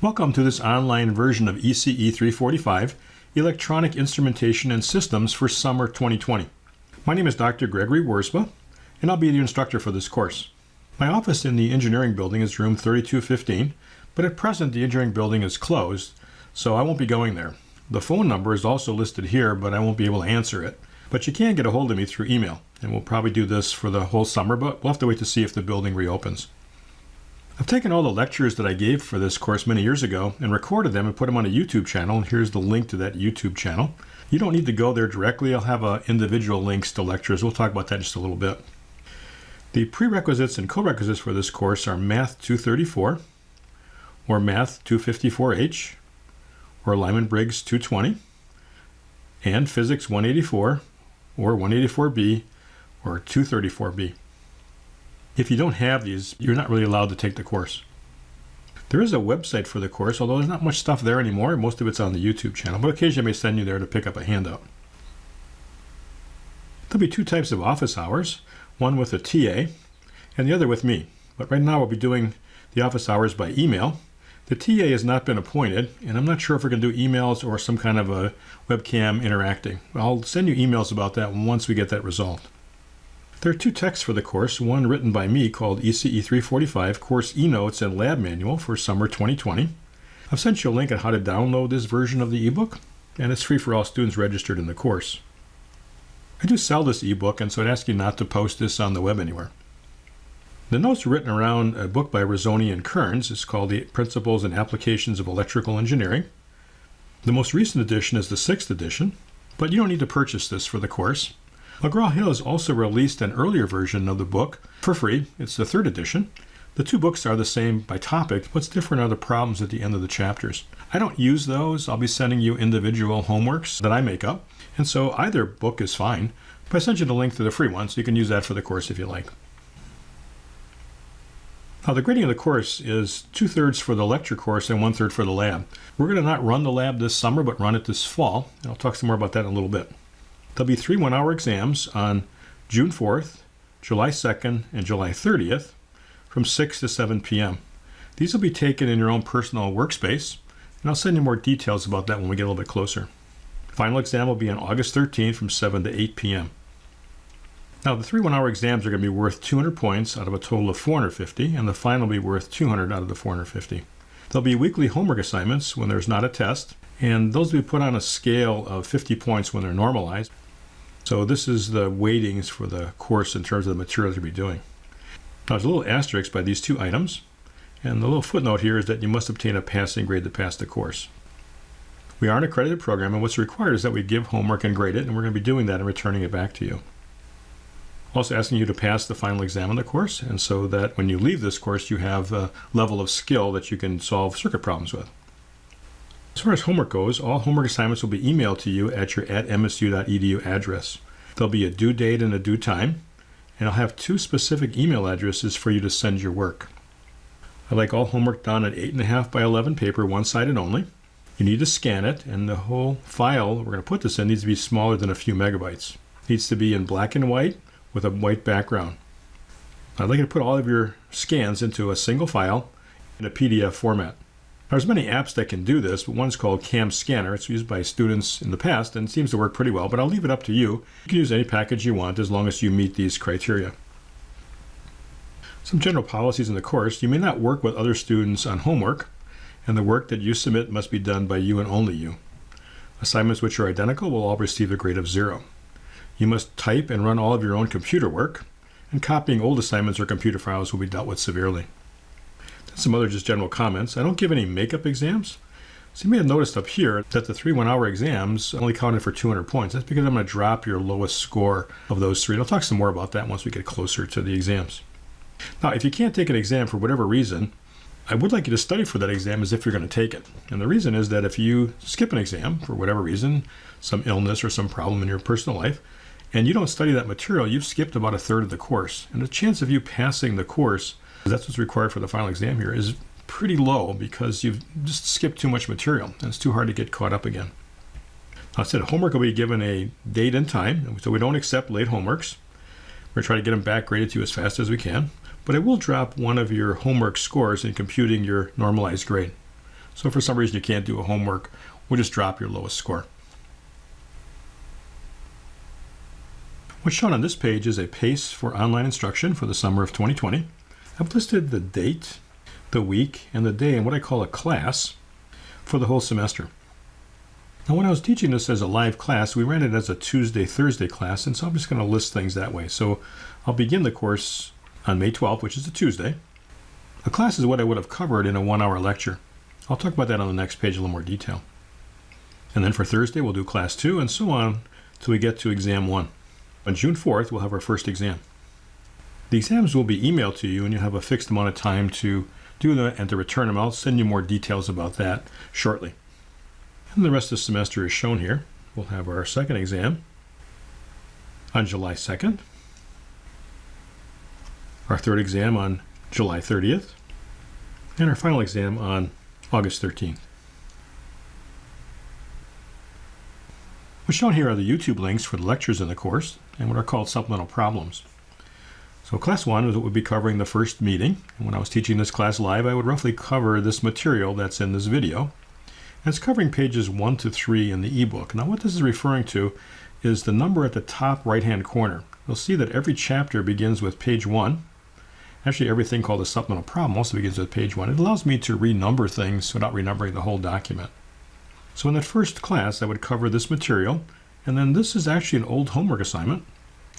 Welcome to this online version of ECE 345, Electronic Instrumentation and Systems for Summer 2020. My name is Dr. Gregory Worsma, and I'll be the instructor for this course. My office in the engineering building is room 3215, but at present the engineering building is closed, so I won't be going there. The phone number is also listed here, but I won't be able to answer it. But you can get a hold of me through email, and we'll probably do this for the whole summer, but we'll have to wait to see if the building reopens. I've taken all the lectures that I gave for this course many years ago and recorded them and put them on a YouTube channel, and here's the link to that YouTube channel. You don't need to go there directly. I'll have individual links to lectures. We'll talk about that in just a little bit. The prerequisites and co-requisites for this course are Math 234, or Math 254H, or Lyman-Briggs 220, and Physics 184, or 184B, or 234B. If you don't have these, you're not really allowed to take the course. There is a website for the course, although there's not much stuff there anymore. Most of it's on the YouTube channel, but occasionally I may send you there to pick up a handout. There'll be two types of office hours, one with a TA and the other with me. But right now we'll be doing the office hours by email. The TA has not been appointed, and I'm not sure if we're going to do emails or some kind of a webcam interacting. I'll send you emails about that once we get that resolved. There are two texts for the course, one written by me called ECE 345 Course E-Notes and Lab Manual for Summer 2020. I've sent you a link on how to download this version of the ebook, and it's free for all students registered in the course. I do sell this ebook, and so I'd ask you not to post this on the web anywhere. The notes are written around a book by Rizzoni and Kearns. It's called The Principles and Applications of Electrical Engineering. The most recent edition is the 6th edition, but you don't need to purchase this for the course. McGraw-Hill has also released an earlier version of the book for free. It's the 3rd edition. The two books are the same by topic. What's different are the problems at the end of the chapters. I don't use those. I'll be sending you individual homeworks that I make up. And so either book is fine. But I sent you the link to the free one, so you can use that for the course if you like. Now, the grading of the course is 2/3 for the lecture course and 1/3 for the lab. We're going to not run the lab this summer, but run it this fall. And I'll talk some more about that in a little bit. There'll be 3 one-hour exams on June 4th, July 2nd, and July 30th from 6 to 7 p.m. These will be taken in your own personal workspace, and I'll send you more details about that when we get a little bit closer. The final exam will be on August 13th from 7 to 8 p.m. Now, the 3 one-hour exams are going to be worth 200 points out of a total of 450, and the final will be worth 200 out of the 450. There'll be weekly homework assignments when there's not a test, and those will be put on a scale of 50 points when they're normalized. So this is the weightings for the course in terms of the materials you'll be doing. Now, there's a little asterisk by these two items, and the little footnote here is that you must obtain a passing grade to pass the course. We are an accredited program, and what's required is that we give homework and grade it, and we're going to be doing that and returning it back to you. Also asking you to pass the final exam on the course, and so that when you leave this course, you have a level of skill that you can solve circuit problems with. As far as homework goes, all homework assignments will be emailed to you at your @msu.edu address. There'll be a due date and a due time, and I'll have 2 specific email addresses for you to send your work. I like all homework done at 8.5 by 11 paper, one-sided only. You need to scan it, and the whole file we're going to put this in needs to be smaller than a few megabytes. It needs to be in black and white with a white background. I'd like you to put all of your scans into a single file in a PDF format. There's many apps that can do this, but one's called Cam Scanner. It's used by students in the past and seems to work pretty well, but I'll leave it up to you. You can use any package you want as long as you meet these criteria. Some general policies in the course: you may not work with other students on homework, and the work that you submit must be done by you and only you. Assignments which are identical will all receive a grade of 0. You must type and run all of your own computer work, and copying old assignments or computer files will be dealt with severely. Some other just general comments. I don't give any makeup exams. So you may have noticed up here that the 3 one-hour exams only counted for 200 points. That's because I'm going to drop your lowest score of those 3. And I'll talk some more about that once we get closer to the exams. Now, if you can't take an exam for whatever reason, I would like you to study for that exam as if you're going to take it. And the reason is that if you skip an exam for whatever reason, some illness or some problem in your personal life, and you don't study that material, you've skipped about 1/3 of the course. And the chance of you passing the course, that's what's required for the final exam here, is pretty low because you've just skipped too much material and it's too hard to get caught up again. Now, I said homework will be given a date and time, so we don't accept late homeworks. We're going to try to get them back graded to you as fast as we can, but I will drop one of your homework scores in computing your normalized grade. So if for some reason you can't do a homework, we'll just drop your lowest score. What's shown on this page is a PACE for online instruction for the summer of 2020. I've listed the date, the week, and the day in what I call a class for the whole semester. Now when I was teaching this as a live class, we ran it as a Tuesday-Thursday class, and so I'm just going to list things that way. So I'll begin the course on May 12th, which is a Tuesday. A class is what I would have covered in a 1-hour lecture. I'll talk about that on the next page in a little more detail. And then for Thursday, we'll do class 2 and so on till we get to exam 1. On June 4th, we'll have our first exam. The exams will be emailed to you, and you'll have a fixed amount of time to do them and to return them. I'll send you more details about that shortly. And the rest of the semester is shown here. We'll have our second exam on July 2nd, our third exam on July 30th, and our final exam on August 13th. What's shown here are the YouTube links for the lectures in the course and what are called supplemental problems. So class 1 is what we'll be covering the first meeting. And when I was teaching this class live, I would roughly cover this material that's in this video. And it's covering pages 1 to 3 in the ebook. Now what this is referring to is the number at the top right-hand corner. You'll see that every chapter begins with page 1. Actually, everything called a supplemental problem also begins with page 1. It allows me to renumber things without renumbering the whole document. So in that first class, I would cover this material, and then this is actually an old homework assignment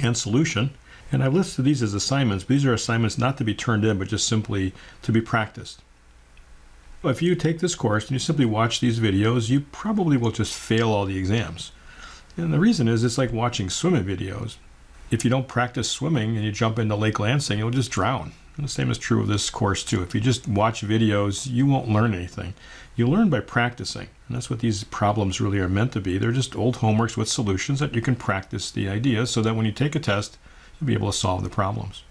and solution. And I've listed these as assignments, but these are assignments not to be turned in, but just simply to be practiced. If you take this course and you simply watch these videos, you probably will just fail all the exams. And the reason is it's like watching swimming videos. If you don't practice swimming and you jump into Lake Lansing, you'll just drown. And the same is true of this course too. If you just watch videos, you won't learn anything. You learn by practicing. And that's what these problems really are meant to be. They're just old homeworks with solutions that you can practice the ideas so that when you take a test, you'll be able to solve the problems.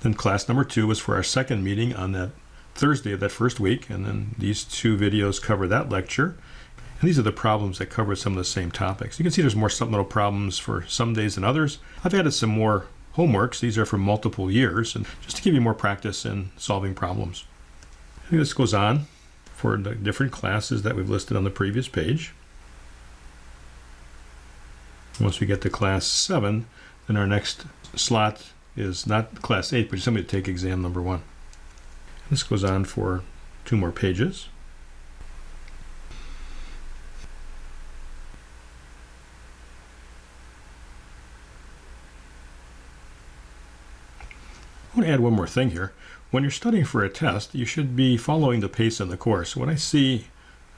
Then class number 2 is for our second meeting on that Thursday of that first week. And then these 2 videos cover that lecture. And these are the problems that cover some of the same topics. You can see there's more supplemental problems for some days than others. I've added some more homeworks. These are for multiple years, and just to give you more practice in solving problems. I think this goes on for the different classes that we've listed on the previous page. Once we get to class 7, then our next slot is not class 8, but somebody to take exam number 1. This goes on for 2 more pages. I want to add one more thing here. When you're studying for a test, you should be following the pace in the course. What I see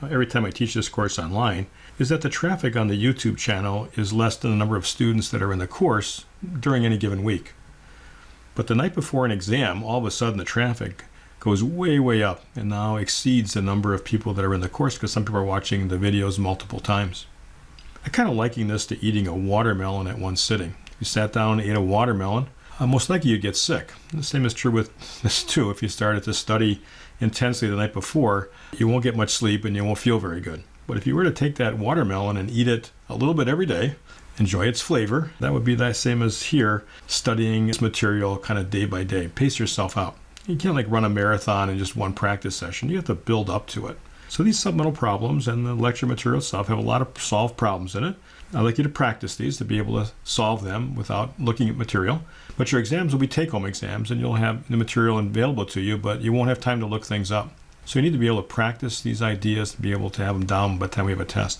every time I teach this course online is that the traffic on the YouTube channel is less than the number of students that are in the course during any given week. But the night before an exam, all of a sudden the traffic goes way, way up and now exceeds the number of people that are in the course because some people are watching the videos multiple times. I kind of liken this to eating a watermelon at one sitting. If you sat down and ate a watermelon, most likely you'd get sick. The same is true with this too. If you started to study intensely the night before, you won't get much sleep and you won't feel very good. But if you were to take that watermelon and eat it a little bit every day, enjoy its flavor, that would be the same as here, studying this material kind of day by day. Pace yourself out. You can't like run a marathon in just one practice session. You have to build up to it. So these supplemental problems and the lecture material itself have a lot of solved problems in it. I'd like you to practice these to be able to solve them without looking at material. But your exams will be take-home exams, and you'll have the material available to you, but you won't have time to look things up. So you need to be able to practice these ideas to be able to have them down by the time we have a test.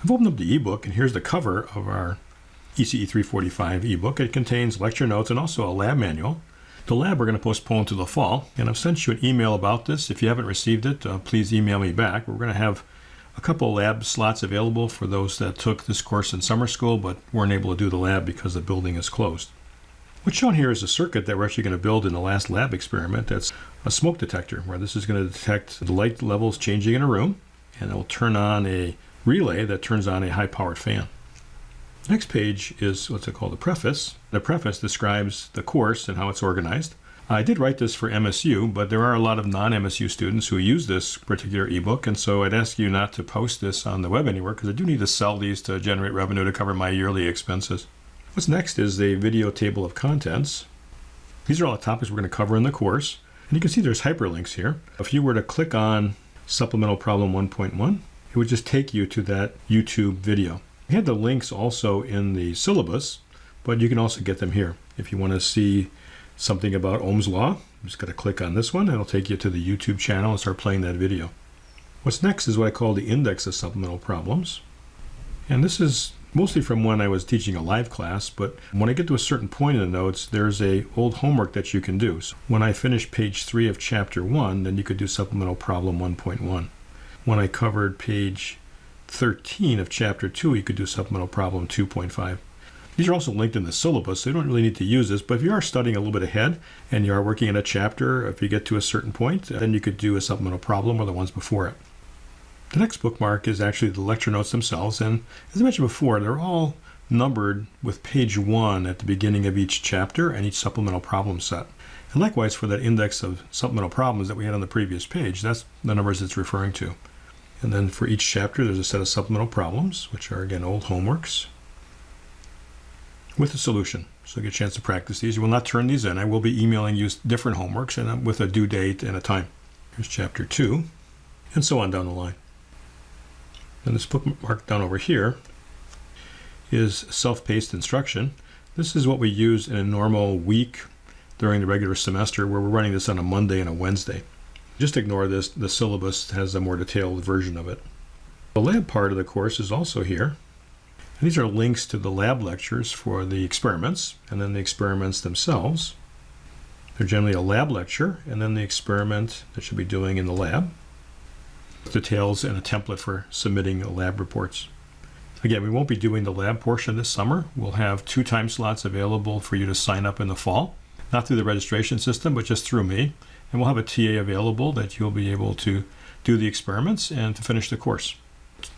I've opened up the ebook, and here's the cover of our ECE 345 ebook. It contains lecture notes and also a lab manual. The lab we're going to postpone to the fall, and I've sent you an email about this. If you haven't received it, please email me back. We're going to have a couple of lab slots available for those that took this course in summer school but weren't able to do the lab because the building is closed. What's shown here is a circuit that we're actually going to build in the last lab experiment. That's a smoke detector, where this is going to detect the light levels changing in a room, and it will turn on a relay that turns on a high-powered fan. Next page is what's called a preface. The preface describes the course and how it's organized. I did write this for MSU, but there are a lot of non-MSU students who use this particular ebook, and so I'd ask you not to post this on the web anywhere because I do need to sell these to generate revenue to cover my yearly expenses. What's next is a video table of contents. These are all the topics we're going to cover in the course. And you can see there's hyperlinks here. If you were to click on Supplemental Problem 1.1, it would just take you to that YouTube video. We had the links also in the syllabus, but you can also get them here. If you want to see something about Ohm's Law, you just got to click on this one, and it'll take you to the YouTube channel and start playing that video. What's next is what I call the index of supplemental problems. And this is mostly from when I was teaching a live class, but when I get to a certain point in the notes, there's a old homework that you can do. So when I finish page 3 of chapter 1, then you could do supplemental problem 1.1. When I covered page 13 of chapter 2, you could do supplemental problem 2.5. These are also linked in the syllabus, so you don't really need to use this, but if you are studying a little bit ahead and you are working in a chapter, if you get to a certain point, then you could do a supplemental problem or the ones before it. The next bookmark is actually the lecture notes themselves, and as I mentioned before, they're all numbered with page 1 at the beginning of each chapter and each supplemental problem set. And likewise for that index of supplemental problems that we had on the previous page, that's the numbers it's referring to. And then for each chapter, there's a set of supplemental problems, which are, again, old homeworks, with a solution. So you get a chance to practice these. You will not turn these in. I will be emailing you different homeworks and with a due date and a time. Here's chapter 2, and so on down the line. And this bookmark down over here is self-paced instruction. This is what we use in a normal week during the regular semester, where we're running this on a Monday and a Wednesday. Just ignore this. The syllabus has a more detailed version of it. The lab part of the course is also here. And these are links to the lab lectures for the experiments and then the experiments themselves. They're generally a lab lecture and then the experiment that you'll be doing in the lab. Details and a template for submitting lab reports. Again, we won't be doing the lab portion this summer. We'll have 2 time slots available for you to sign up in the fall, not through the registration system, but just through me. And we'll have a TA available that you'll be able to do the experiments and to finish the course.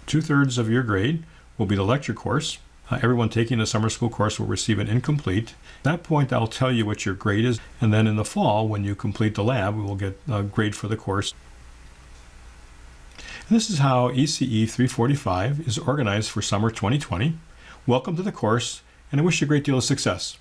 2/3 of your grade will be the lecture course. Everyone taking the summer school course will receive an incomplete. At that point, I'll tell you what your grade is. And then in the fall, when you complete the lab, we will get a grade for the course. And this is how ECE 345 is organized for summer 2020. Welcome to the course, and I wish you a great deal of success.